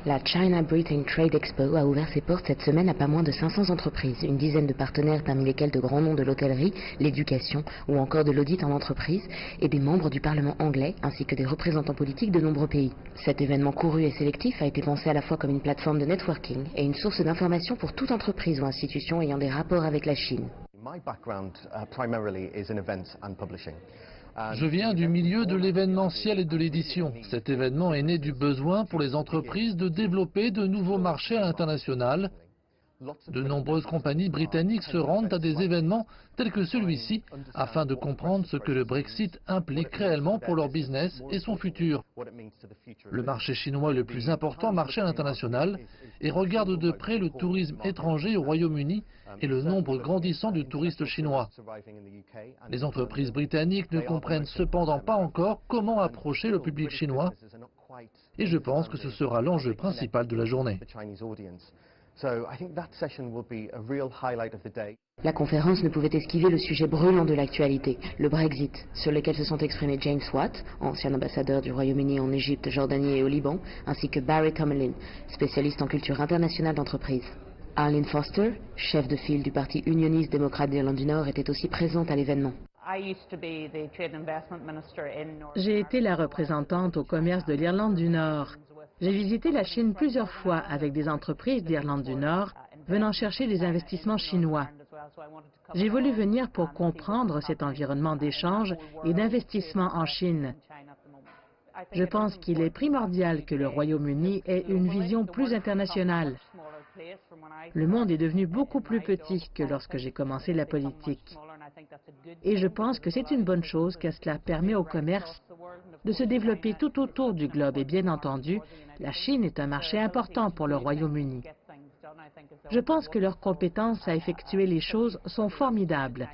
La China-Britain Trade Expo a ouvert ses portes cette semaine à pas moins de 500 entreprises, une dizaine de partenaires parmi lesquels de grands noms de l'hôtellerie, l'éducation ou encore de l'audit en entreprise et des membres du Parlement anglais ainsi que des représentants politiques de nombreux pays. Cet événement couru et sélectif a été pensé à la fois comme une plateforme de networking et une source d'information pour toute entreprise ou institution ayant des rapports avec la Chine. Je viens du milieu de l'événementiel et de l'édition. Cet événement est né du besoin pour les entreprises de développer de nouveaux marchés à l'international. De nombreuses compagnies britanniques se rendent à des événements tels que celui-ci afin de comprendre ce que le Brexit implique réellement pour leur business et son futur. Le marché chinois est le plus important marché à l'international et regarde de près le tourisme étranger au Royaume-Uni et le nombre grandissant de touristes chinois. Les entreprises britanniques ne comprennent cependant pas encore comment approcher le public chinois et je pense que ce sera l'enjeu principal de la journée. La conférence ne pouvait esquiver le sujet brûlant de l'actualité, le Brexit, sur lequel se sont exprimés James Watt, ancien ambassadeur du Royaume-Uni en Égypte, Jordanie et au Liban, ainsi que Barry Tomerlin, spécialiste en culture internationale d'entreprise. Arlene Foster, chef de file du Parti unioniste démocrate d'Irlande du Nord, était aussi présente à l'événement. J'ai été la représentante au commerce de l'Irlande du Nord. J'ai visité la Chine plusieurs fois avec des entreprises d'Irlande du Nord venant chercher des investissements chinois. J'ai voulu venir pour comprendre cet environnement d'échange et d'investissement en Chine. Je pense qu'il est primordial que le Royaume-Uni ait une vision plus internationale. Le monde est devenu beaucoup plus petit que lorsque j'ai commencé la politique. Et je pense que c'est une bonne chose car cela permet au commerce de se développer tout autour du globe. Et bien entendu, la Chine est un marché important pour le Royaume-Uni. Je pense que leurs compétences à effectuer les choses sont formidables.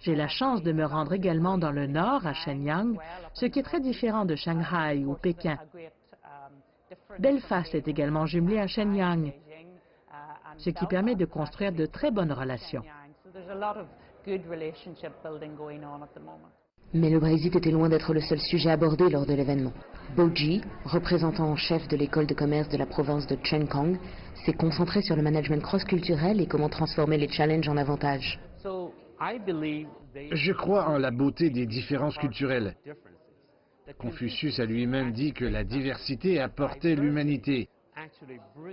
J'ai la chance de me rendre également dans le nord, à Shenyang, ce qui est très différent de Shanghai ou Pékin. Belfast est également jumelé à Shenyang, ce qui permet de construire de très bonnes relations. Mais le Brexit était loin d'être le seul sujet abordé lors de l'événement. Boji, représentant en chef de l'école de commerce de la province de Chenkang, s'est concentré sur le management cross-culturel et comment transformer les challenges en avantages. Je crois en la beauté des différences culturelles. Confucius a lui-même dit que la diversité apportait l'humanité.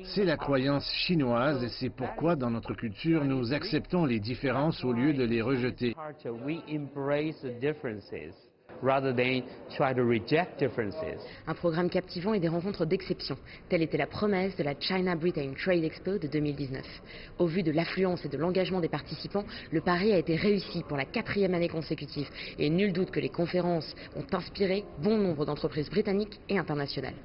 C'est la croyance chinoise et c'est pourquoi dans notre culture nous acceptons les différences au lieu de les rejeter. Un programme captivant et des rencontres d'exception. Telle était la promesse de la China-Britain Trade Expo de 2019. Au vu de l'affluence et de l'engagement des participants, le pari a été réussi pour la 4e année consécutive. Et nul doute que les conférences ont inspiré bon nombre d'entreprises britanniques et internationales.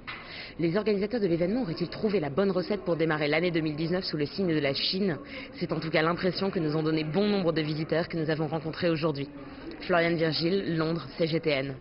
Les organisateurs de l'événement auraient-ils trouvé la bonne recette pour démarrer l'année 2019 sous le signe de la Chine? C'est en tout cas l'impression que nous ont donné bon nombre de visiteurs que nous avons rencontrés aujourd'hui. Floriane Virgile, Londres, CGTN.